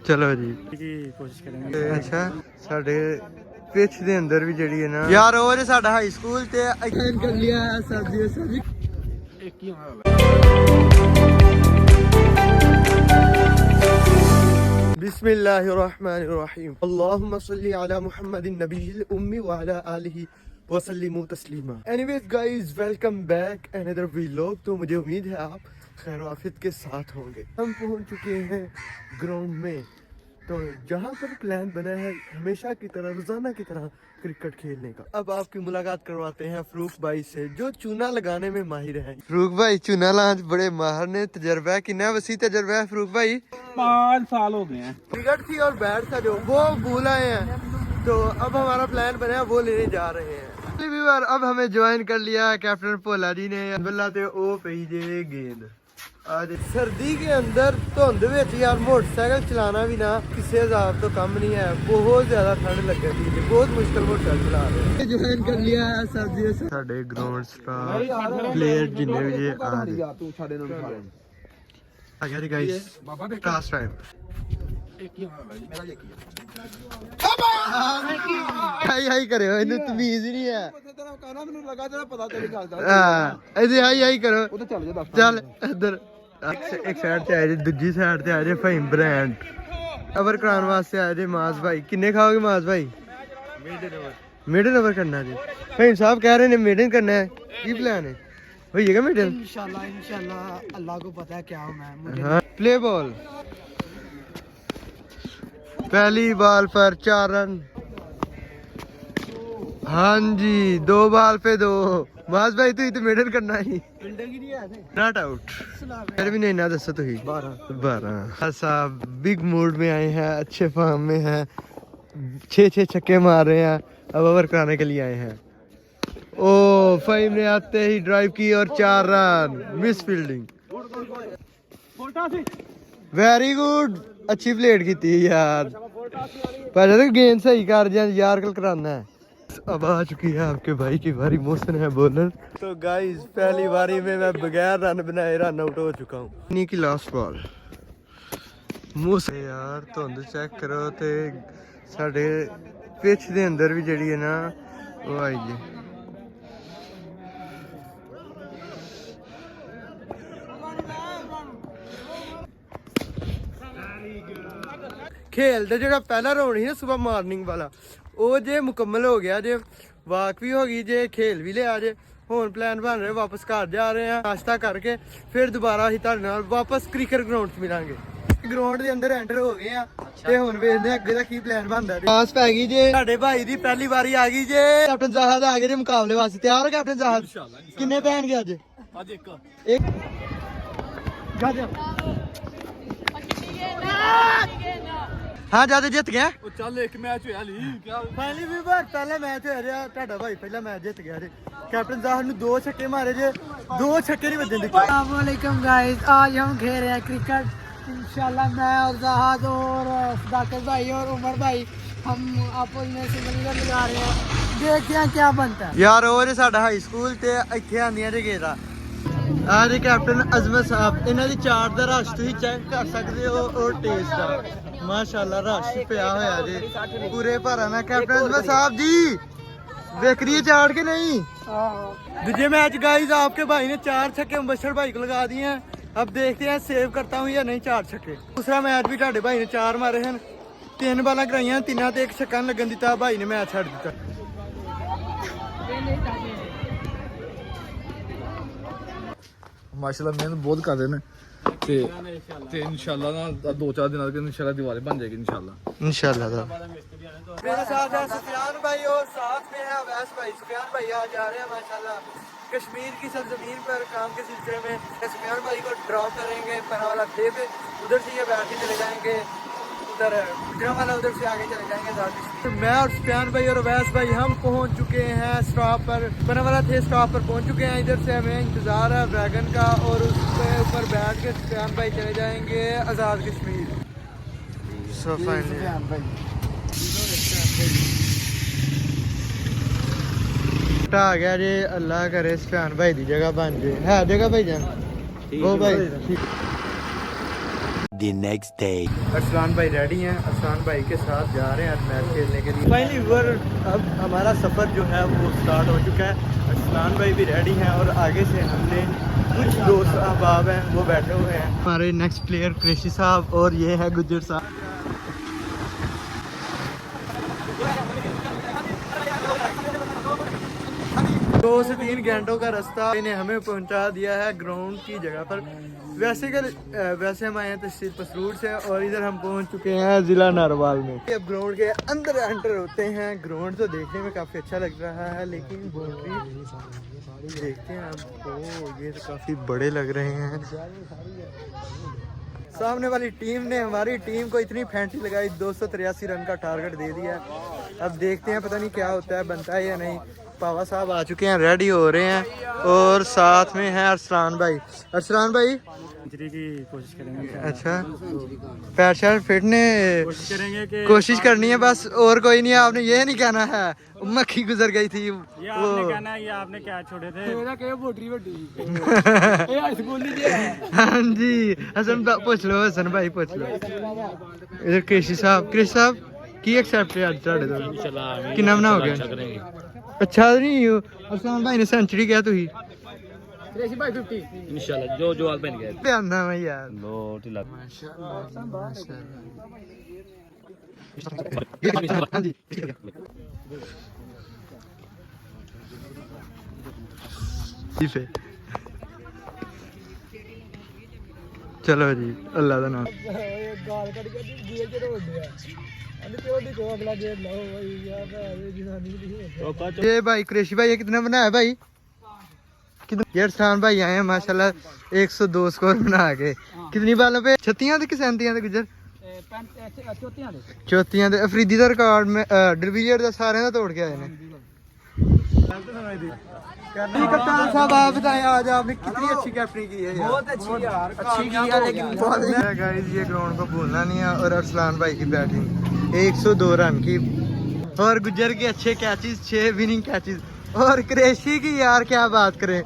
चलो जी कोशिश करेंगे। अच्छा साढ़े पिच दे अंदर भी जड़ी है ना यार वो जे साडा हाई स्कूल ते अटेंड कर लिया है सर्दी सर्दी एक ही बिस्मिल्लाहिर्रहमानिर्रहीम अल्लाहुम्मा सल्ली अला मुहम्मदिन नबिय्यिल उम्मी व अला आलिहि व सल्लिमु तस्लीमा। Anyways guys welcome back another vlog. तो मुझे उम्मीद है आप खैर आफियत के साथ होंगे। हम पहुंच चुके हैं ग्राउंड में, तो जहाँ पर प्लान बना है हमेशा की तरह रोजाना की तरह क्रिकेट खेलने का। अब आपकी मुलाकात करवाते हैं फरूक भाई से जो चूना लगाने में माहिर हैं। फरूक भाई चूना लाने बड़े माहिर ने, तजर्बा है कितना वसी तजर्बा है फरूक भाई? 5 साल हो गए हैं। क्रिकेट थी और बैट था जो वो भूल आए हैं, तो अब हमारा प्लान बना है वो लेने जा रहे हैं। अब हमें ज्वाइन कर लिया कैप्टन भोला जी ने। बल्ला ते ओ पई जे गेंद आज सर्दी के अंदर धुंध विच यार मोटरसाइकिल चलाना भी ना किसी हिसाब तो कम नहीं है। बहुत ज्यादा ठंड लग रही है, बहुत मुश्किल मोटरसाइकिल चला रहे हैं। ज्वाइन कर लिया है सर्दी से। साडे ग्राउंड स्टाफ प्लेयर जिन्ने भी जे आ रहे आ गया guys class time. High high करे हो, इन्हें तमीज ही नहीं है। ऐसे हाई हाई करो चल इधर एक साइड से आ जाए, दूसरी साइड से आ जाए फहीम ब्रांड। ओवर कराने वास्ते आ जाए माज भाई। किन्ने खाओगे माज भाई? मिडल ओवर करना जी। फहीम साहब कह रहे हैं मिडल करना है, की प्लान है? होइएगा मिडल इंशाल्लाह इंशाल्लाह, अल्लाह को पता है क्या हूँ मैं। हाँ प्ले बॉल। पहली बॉल पर 4 रन। हाँ जी 2 बॉल पे 2। माज भाई तू तो मिडल करना ही नॉट आउट। फिर भी नहीं ना दसो तो ही 12 साहब बिग मूड में आए हैं, अच्छे फॉर्म में हैं, 6 छक्के मार रहे हैं, अब ओवर कराने के लिए आए हैं। ओ फहीम ने आते ही ड्राइव की और 4 run. Miss fielding very good, अच्छी प्लेट की थी यार। पहले तो गेंद सही कर यार कल कराना है। अब आ चुकी है आपके भाई की बारी, मोहसिन है बॉलर। तो गाइस पहली बारी में मैं बगैर रन बनाए रन आउट हो चुका हूँ। इन्हीं की लास्ट बॉल मोहसिन यार धुंध चेक करो ते साडे पिच दे अंदर भी जड़ी है ना वो आई जी। खेल ਦਾ ਜਿਹੜਾ ਪਹਿਲਾ ਰਾਉਂਡ ਸੀ ਨਾ ਸਵੇਰ ਮਾਰਨਿੰਗ ਵਾਲਾ ਉਹ ਜੇ ਮੁਕੰਮਲ ਹੋ ਗਿਆ ਜੇ, ਵਾਕ ਵੀ ਹੋ ਗਈ ਜੇ, ਖੇਲ ਵੀ ਲਿਆ ਜੇ। ਹੁਣ ਪਲਾਨ ਬਣ ਰਿਹਾ ਵਾਪਸ ਘਰ ਜਾ ਰਹੇ ਆ, ਨਾਸ਼ਤਾ ਕਰਕੇ ਫਿਰ ਦੁਬਾਰਾ ਅਸੀਂ ਤੁਹਾਡੇ ਨਾਲ ਵਾਪਸ ਕ੍ਰਿਕਟ ਗਰਾਊਂਡ 'ਚ ਮਿਲਾਂਗੇ। ਗਰਾਊਂਡ ਦੇ ਅੰਦਰ ਐਂਟਰ ਹੋ ਗਏ ਆ ਤੇ ਹੁਣ ਵੇਖਦੇ ਆ ਅੱਗੇ ਦਾ ਕੀ ਪਲਾਨ ਬਣਦਾ। ਪਾਸ ਪੈ ਗਈ ਜੇ, ਸਾਡੇ ਭਾਈ ਦੀ ਪਹਿਲੀ ਵਾਰੀ ਆ ਗਈ ਜੇ। ਕੈਪਟਨ ਜ਼ਾਹਦ ਆ ਗਏ ਜੇ ਮੁਕਾਬਲੇ ਵਾਸਤੇ। ਤਿਆਰ ਹੋ ਕੈਪਟਨ ਜ਼ਾਹਦ? ਕਿੰਨੇ ਪੈਣਗੇ ਅੱਜ? ਇੱਕ हाँ ज्यादा जित गया चल एक मैच होया ली क्या फाइनली भी बार पहला मैच होया ਰਿਹਾ ਤੁਹਾਡਾ ਭਾਈ ਪਹਿਲਾ ਮੈਚ ਜਿੱਤ ਗਿਆ ਜੀ। कैप्टन साहब ने 2 छक्के मारे जे, 2 छक्के नहीं बजने दिए। अस्सलाम वालेकुम गाइस, आज हम खेल रहे हैं क्रिकेट इंशाल्लाह। मैं और ज़हाद और सदाकत भाई और उमर भाई हम आपस में सिंगल लगा रहे हैं, देखते हैं क्या बनता है। यार ਉਹ ਜੇ ਸਾਡਾ ਹਾਈ ਸਕੂਲ ਤੇ ਇੱਥੇ ਆਂਦੀਆਂ ਜੇ ਗੇੜਾ ਆ ਜੀ। ਕੈਪਟਨ ਅਜ਼ਮਤ ਸਾਹਿਬ ਇਹਨਾਂ ਦੀ ਚਾਰ ਦਾ ਰਸ਼ ਤੁਸੀਂ ਚੈੱਕ ਕਰ ਸਕਦੇ ਹੋ ਔਰ ਟੇਸਟ ਦਾ माशाल्लाह रश पिया होया जी पूरे भरा में। कैप्टन अजमत साहब जी देख रही है चाड़ के नहीं? दूसरे मैच गाइस आपके भाई ने 4 छक्के मुबशर भाई को लगा दिए हैं। अब देखते हैं सेव करता हूँ या नहीं 4 छक्के। दूसरा मैच भी ढाडे भाई ने 4 मारे हैं, 3 बालां कराइयां, 3 ते 1 छक्का लगन दिता, भाई ने मैच छड़ दिता। माशाल्लाह मेहनत बहुत कर रहे हैं ते इंशाल्लाह ना 2-4 दिनों तक इंशाल्लाह दीवार बन जाएगी इंशाल्लाह मेरे साथ है सुफियान भाई और साथ में है अवैस भाई। सुफियान भाई आज जा रहे हैं माशाल्लाह कश्मीर की सरजमीन पर काम के सिलसिले में। सुफियान भाई को ड्रॉप करेंगे पनावाला थे पे, उधर से ये बैठ के चले जाएंगे उधर गुजरांवाला, उधर से आगे चले जाएंगे। मैं और सुफियान भाई और अवैस भाई हम पहुंच चुके हैं स्टॉप पर, पनावाला थे स्टॉप पर पहुंच चुके हैं। इधर से हमें इंतजार है वैगन का और उसके ऊपर बैठ के सुफियान भाई चले जाएंगे आज़ाद कश्मीर। आ गया जी, अल्लाह करे सुफियान भाई की जगह बन जाए। है जगह भाई जान वो भाई the next day. अरसलान भाई रेडी हैं, अरसलान भाई के साथ जा रहे हैं आज मैच खेलने के लिए। फाइनली व्यूअर अब हमारा सफ़र जो है वो स्टार्ट हो चुका है। अरसलान भाई भी रेडी हैं और आगे से हमने कुछ दोस्त अहबाब हैं वो बैठे हुए हैं। हमारे नेक्स्ट प्लेयर क्रेशी साहब और ये है गुज्जर साहब। 2 से 3 घंटों का रास्ता इन्हें हमें पहुंचा दिया है ग्राउंड की जगह पर। वैसे हम आए हैं तहसील पसरूर से और इधर हम पहुंच चुके हैं ज़िला नारवाल में। अब ग्राउंड के अंदर एंटर होते हैं। ग्राउंड तो देखने में काफ़ी अच्छा लग रहा है लेकिन बाउंड्री देखते हैं आपको, ये तो काफ़ी बड़े लग रहे हैं। सामने वाली टीम ने हमारी टीम को इतनी फैंटी लगाई, 283 रन का टारगेट दे दिया। अब देखते हैं पता नहीं क्या होता है, बनता है या नहीं। पावा साहब आ चुके हैं, रेडी हो रहे हैं और साथ में है अरसलान भाई। अरसलान भाई की कोशिश करेंगे। अच्छा, पैर शैर फिटने कोशिश करेंगे कि कोशिश करनी है बस, और कोई नहीं। आपने ये नहीं कहना है मक्खी गुजर गई थी ये आपने कहना है, ये आपने क्या छोड़े थे। मेरा क्या बोटरी बड़ी ये हाई स्कूल हाँ जी, हसन पूछ लो, हसन भाई पूछ लो। इधर कृषि साहब की एक्सेप्ट है आज ਤੁਹਾਡੇ ਤੋਂ ਕਿੰਨਾ ਬਣਾ ਹੋ ਗਿਆ। अच्छा नहीं हो अरसलान भाई ने सेंचुरी किया तुही क्रेशी भाई 50 इंशाल्लाह जो आल बन गया ध्यान मैं यार लो ढिला चलो जी अल्लाह का नाम। गाल कट के जेल च रोड दिया अरे क्यों नहीं को अगला गेम लो भाई यार ये जनानी नहीं। ये भाई कृषि भाई ये कितना बनाया भाई, कितना यार अरसलान भाई आए हैं माशाल्लाह 102 स्कोर बना के। कितनी बालों पे 36 थे कि 37 थे गुजर 34 थे। अफरीदी का रिकॉर्ड में डिवीजन का सारे का तोड़ के आए हैं। कप्तान साहब आप बताएं आज आपने कितनी अच्छी कैप्टनी की है। बहुत अच्छी यार, अच्छी की है लेकिन बहुत गाइस ये ग्राउंड को भूलना नहीं है। और अरसलान भाई की बैटिंग 102 रन की और गुज्जर के अच्छे कैचेस, 6 विनिंग कैचेस और क्रेशी की यार क्या बात करें,